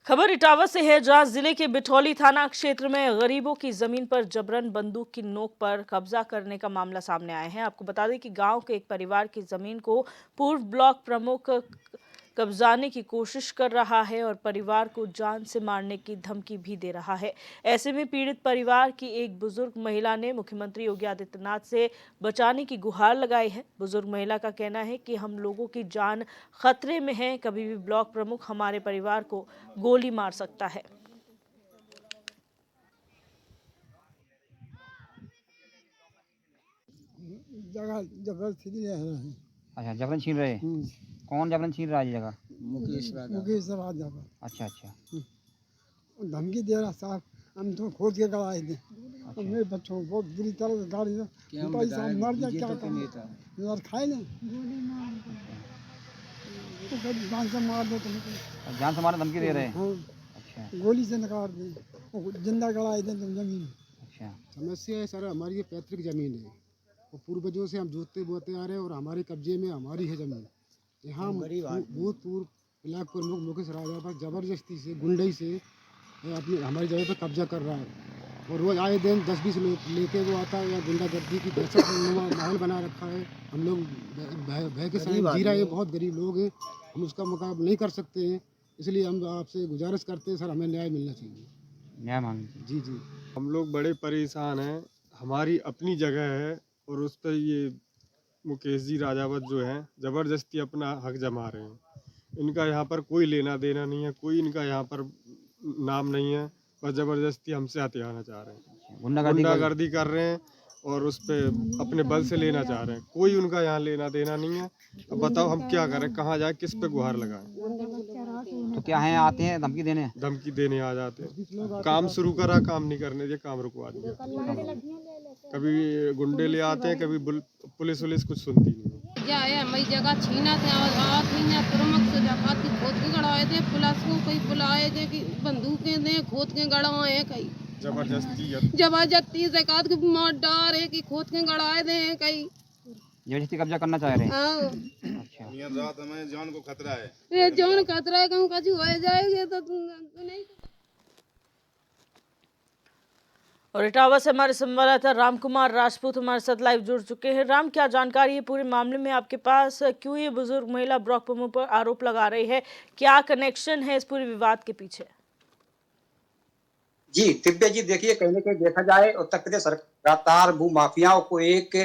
खबर इटावा से है, जहां जिले के बिठौली थाना क्षेत्र में गरीबों की जमीन पर जबरन बंदूक की नोक पर कब्जा करने का मामला सामने आया है। आपको बता दें कि गांव के एक परिवार की जमीन को पूर्व ब्लॉक प्रमुख कब्जाने की कोशिश कर रहा है और परिवार को जान से मारने की धमकी भी दे रहा है। ऐसे में पीड़ित परिवार की एक बुजुर्ग महिला ने मुख्यमंत्री योगी आदित्यनाथ से बचाने की गुहार लगाई है। बुजुर्ग महिला का कहना है कि हम लोगों की जान खतरे में है, कभी भी ब्लॉक प्रमुख हमारे परिवार को गोली मार सकता है। जगह जबरदस्ती ले रहे हैं। अच्छा, जबरन छीन रहे हैं। कौन जबरन छीन रहा है ये जगह? मुकेश राजा का। अच्छा अच्छा। धमकी दे रहा साहब, हम तो खोद के गड़ाए थे। और मेरे बच्चों को बहुत बुरी तरह से गाड़ी से भाई साहब मर जाए, क्या करें यार, खाए ना तो जान से मार दो तुमको। जान से मारने धमकी दे रहे हैं? हाँ, अच्छा गोली से निकाल दे, जिंदा गड़ाए थे तुम जमीन। अच्छा। समस्या है सर, हमारी ये पैतृक ज़मीन है और पूर्वजों से हम जोतते बोते आ रहे हैं और हमारे कब्जे में हमारी है ज़मीन। यहाँ भूतपूर्व ब्लॉक प्रमुख मुकेश राजा पर ज़बरदस्ती से गुंडई से अपनी हमारी जगह पर कब्जा कर रहा है और रोज़ आए दिन 10-20 लोग लेके वो आता है या गुंडागर्दी की दहशत माहौल बना रखा है। हम लोग भय के साथ जी रहे हैं, बहुत गरीब लोग हैं, हम उसका मुकाबला नहीं कर सकते हैं। इसलिए हम आपसे गुजारिश करते हैं सर, हमें न्याय मिलना चाहिए। न्याय मांगे? जी जी। हम लोग बड़े परेशान हैं, हमारी अपनी जगह है और उस पर ये मुकेश जी राजावत जो हैं ज़बरदस्ती अपना हक जमा रहे हैं। इनका यहाँ पर कोई लेना देना नहीं है, कोई इनका यहाँ पर नाम नहीं है, बस ज़बरदस्ती हमसे हथियाना चाह रहे हैं, गुंडागर्दी कर रहे हैं और उस पर अपने बल से लेना चाह रहे हैं। कोई उनका यहाँ लेना देना नहीं है। अब बताओ हम क्या करें, कहाँ जाए, किस पे गुहार लगाएं? तो क्या है, आते हैं धमकी देने? धमकी देने आ जाते हैं। काम शुरू करा, काम नहीं करने दिया, काम रुकवा दिया। कभी गुंडे ले आते हैं, कभी पुलिस कुछ सुनती नहीं है। क्या है, हमारी जगह छीना थे प्रमुख से जाकर खोद के गड़ाए थे, पुलिस को कोई बुलाए थे कि बंदूकें दे खोद के गड़वाए, कहीं जबरदस्ती जकात को मार डार है कि खोद के गड़ाए दे, कहीं जबरदस्ती कब्जा करना चाह रहे हैं। हाँ, रात हमें जान को खतरा है। ये जान खतरा है, कहूँ कछु हो जाएगा तो नहीं। और इटावा से हमारे संवाददाता रामकुमार राजपूत हमारे साथ लाइव जुड़ चुके हैं। राम, क्या जानकारी है पूरे मामले में आपके पास? क्यों ये बुजुर्ग महिला ब्लॉक प्रमुख पर आरोप लगा रही है? क्या कनेक्शन है इस पूरे विवाद के पीछे? जी दिव्या जी, देखिए कहीं ना कहीं देखा जाए उत्तर प्रदेश सरकार लगातार भू माफियाओं को एक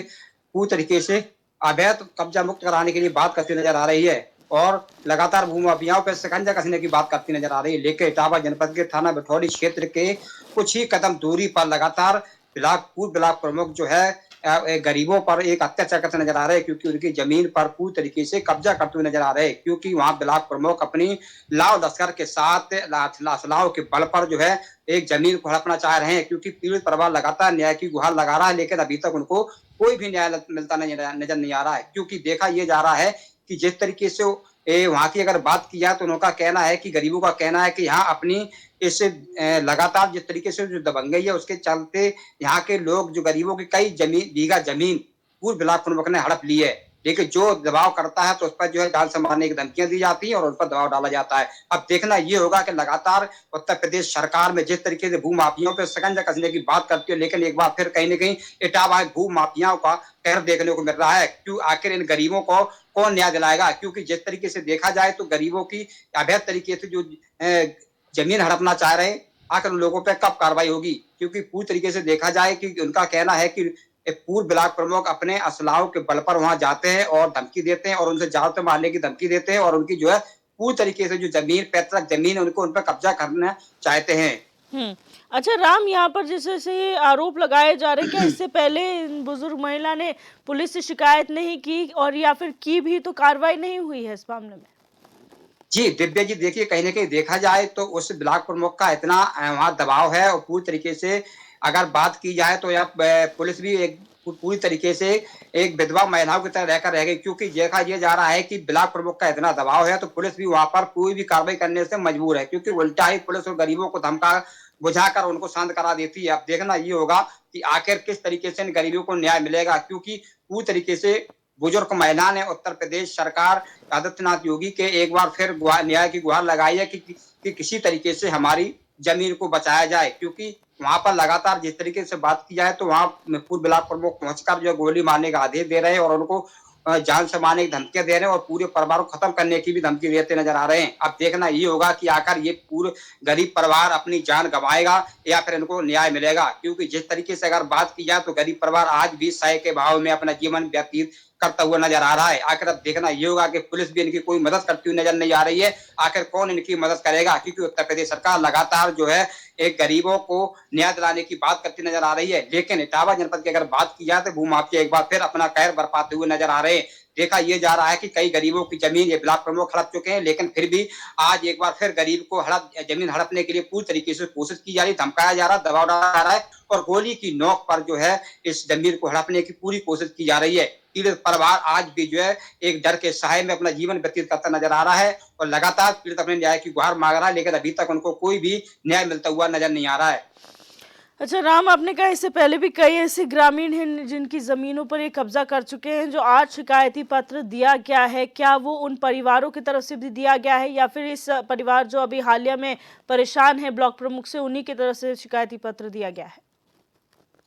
पूरी तरीके से अवैध कब्जा मुक्त कराने के लिए बात करती नजर आ रही है और लगातार भू माफियाओं पर शिकंजा कसने की बात करती नजर आ रही है। लेकिन इटावा जनपद के थाना बिठौली क्षेत्र के कुछ ही कदम दूरी पर लगातार पूर्व ब्लॉक प्रमुख जो है गरीबों पर एक अत्याचार करते नजर आ रहे हैं, क्योंकि उनकी जमीन पर पूरी तरीके से कब्जा करते हुए नजर आ रहे हैं। क्योंकि वहां ब्लॉक प्रमुख अपनी लाव लश्कर के साथ लाशलाओं के बल पर जो है एक जमीन को हड़पना चाह रहे हैं। क्योंकि पीड़ित परिवार लगातार न्याय की गुहार लगा रहा है, लेकिन अभी तक उनको कोई भी न्याय मिलता नजर नहीं आ रहा है। क्योंकि देखा यह जा रहा है कि जिस तरीके से वहां की अगर बात की जाए तो उनका कहना है कि गरीबों का कहना है कि यहाँ अपनी इस लगातार जिस तरीके से जो दबंगई है उसके चलते यहाँ के लोग जो गरीबों की कई बीघा जमीन पूर्व ब्लॉक प्रमुख ने हड़प ली है। लेकिन जो दबाव करता है तो उस पर जो है जान से मारने की धमकियां दी जाती है और उन पर दबाव डाला जाता है। अब देखना ये होगा कि लगातार उत्तर प्रदेश सरकार में जिस तरीके से भू माफियाओं पर शिकंजा कसने की बात करती है, लेकिन एक बार फिर कहीं न कहीं इटावा भू माफियाओं का कहर देखने को मिल रहा है। क्यों आखिर इन गरीबों को कौन न्याय दिलाएगा? क्योंकि जिस तरीके से देखा जाए तो गरीबों की अवैध तरीके से जो जमीन हड़पना चाह रहे हैं, आखिर उन लोगों पर कब कार्रवाई होगी? क्योंकि पूरी तरीके से देखा जाए कि उनका कहना है कि पूर्व ब्लॉक प्रमुख अपने असलाहों के बल पर वहां जाते हैं और धमकी देते हैं और उनसे जान से मारने की धमकी देते हैं और उनकी जो है पूरी तरीके से जो जमीन पैतृक जमीन है उनको उन पर कब्जा करना चाहते हैं। अच्छा राम, यहाँ पर जैसे ये आरोप लगाए जा रहे हैं, क्या इससे पहले बुजुर्ग महिला ने पुलिस से शिकायत नहीं की और या फिर की भी तो कार्रवाई नहीं हुई है इस मामले में? जी दिव्या जी, देखिए कहीं ना कहीं देखा जाए तो उस ब्लॉक प्रमुख का इतना वहाँ दबाव है और पूरी तरीके से अगर बात की जाए तो यह पुलिस भी एक पूरी तरीके से एक विधवा महिलाओं की तरह रहकर रह गई। क्योंकि देखा यह जा रहा है कि ब्लॉक प्रमुख का इतना दबाव है तो पुलिस भी वहां पर कोई भी कार्रवाई करने से मजबूर है। क्योंकि उल्टा ही पुलिस और गरीबों को धमका बुझाकर उनको शांत करा देती है। अब देखना ये होगा कि आखिर किस तरीके से इन गरीबों को न्याय मिलेगा। क्योंकि पूरी तरीके से बुजुर्ग महिला ने उत्तर प्रदेश सरकार आदित्यनाथ योगी के एक बार फिर न्याय की गुहार लगाई है कि कि किसी तरीके से हमारी जमीन को बचाया जाए, क्योंकि वहां पर लगातार जिस तरीके से बात की जाए तो वहां पूर्व ब्लॉक प्रमुख पहुंचकर जो है गोली मारने का आदेश दे रहे हैं और उनको जान से मारने की धमकियां दे रहे हैं और पूरे परिवार को खत्म करने की भी धमकी देते नजर आ रहे हैं। अब देखना ये होगा कि आखिर ये पूरे गरीब परिवार अपनी जान गंवाएगा या फिर इनको न्याय मिलेगा, क्योंकि जिस तरीके से अगर बात की जाए तो गरीब परिवार आज भी सहाय के भाव में अपना जीवन व्यतीत करता हुआ नजर आ रहा है। आखिर अब देखना ये होगा कि पुलिस भी इनकी कोई मदद करती हुई नजर नहीं आ रही है। आखिर कौन इनकी मदद करेगा, क्योंकि उत्तर प्रदेश सरकार लगातार जो है एक गरीबों को न्याय दिलाने की बात करती नजर आ रही है, लेकिन इटावा जनपद की अगर बात की जाए तो भूमाफिया एक बार फिर अपना कहर बरपाते हुए नजर आ रहे हैं। देखा ये जा रहा है कि कई गरीबों की जमीन ये ब्लॉक प्रमुख हड़प चुके हैं, लेकिन फिर भी आज एक बार फिर गरीब को जमीन हड़पने के लिए पूरी तरीके से कोशिश की जा रही, धमकाया जा रहा, दबाव डाला जा रहा है और गोली की नोक पर जो है इस जमीन को हड़पने की पूरी कोशिश की जा रही है। पीड़ित परिवार आज भी जो है एक डर के सहाय में अपना जीवन व्यतीत करता नजर आ रहा है और लगातार पीड़ित अपने न्याय की गुहार मांग रहा है, लेकिन अभी तक उनको कोई भी न्याय मिलता हुआ नजर नहीं आ रहा है। अच्छा राम, आपने कहा इससे पहले भी कई ऐसे ग्रामीण हैं जिनकी जमीनों पर ये कब्जा कर चुके हैं, जो आज शिकायती पत्र दिया गया है, क्या वो उन परिवारों की तरफ से भी दिया गया है या फिर इस परिवार जो अभी हालिया में परेशान है ब्लॉक प्रमुख से, उन्हीं की तरफ से शिकायती पत्र दिया गया है?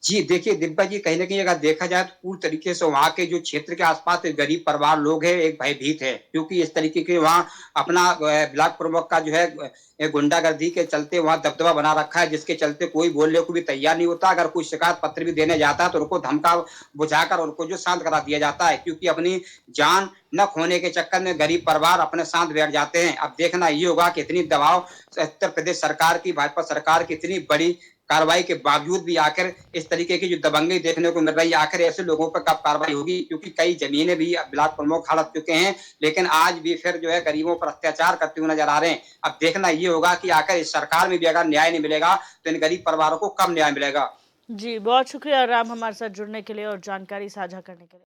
जी देखिए दिव्या जी, कहीं ना कहीं अगर देखा जाए तो पूरी तरीके से वहाँ के जो क्षेत्र के आसपास के गरीब परिवार लोग हैं एक भयभीत है, क्योंकि इस तरीके के वहाँ अपना ब्लॉक प्रमुख का जो है गुंडागर्दी के चलते वहाँ दबदबा बना रखा है, जिसके चलते कोई बोलने को भी तैयार नहीं होता। अगर कोई शिकायत पत्र भी देने जाता है तो उनको धमका बुझाकर उनको जो शांत करा दिया जाता है, क्योंकि अपनी जान न खोने के चक्कर में गरीब परिवार अपने साथ बैठ जाते हैं। अब देखना ये होगा कि इतनी दबाव उत्तर प्रदेश सरकार की, भाजपा सरकार की इतनी बड़ी कार्रवाई के बावजूद भी आखिर इस तरीके की जो दबंगई देखने को मिल रही है, आखिर ऐसे लोगों पर कब कार्रवाई होगी, क्योंकि कई जमीनें भी ब्लॉक प्रमुख हड़प चुके हैं, लेकिन आज भी फिर जो है गरीबों पर अत्याचार करते हुए नजर आ रहे हैं। अब देखना ये होगा कि आखिर इस सरकार में भी अगर न्याय नहीं मिलेगा तो इन गरीब परिवारों को कब न्याय मिलेगा। जी बहुत शुक्रिया राम हमारे साथ जुड़ने के लिए और जानकारी साझा करने के लिए।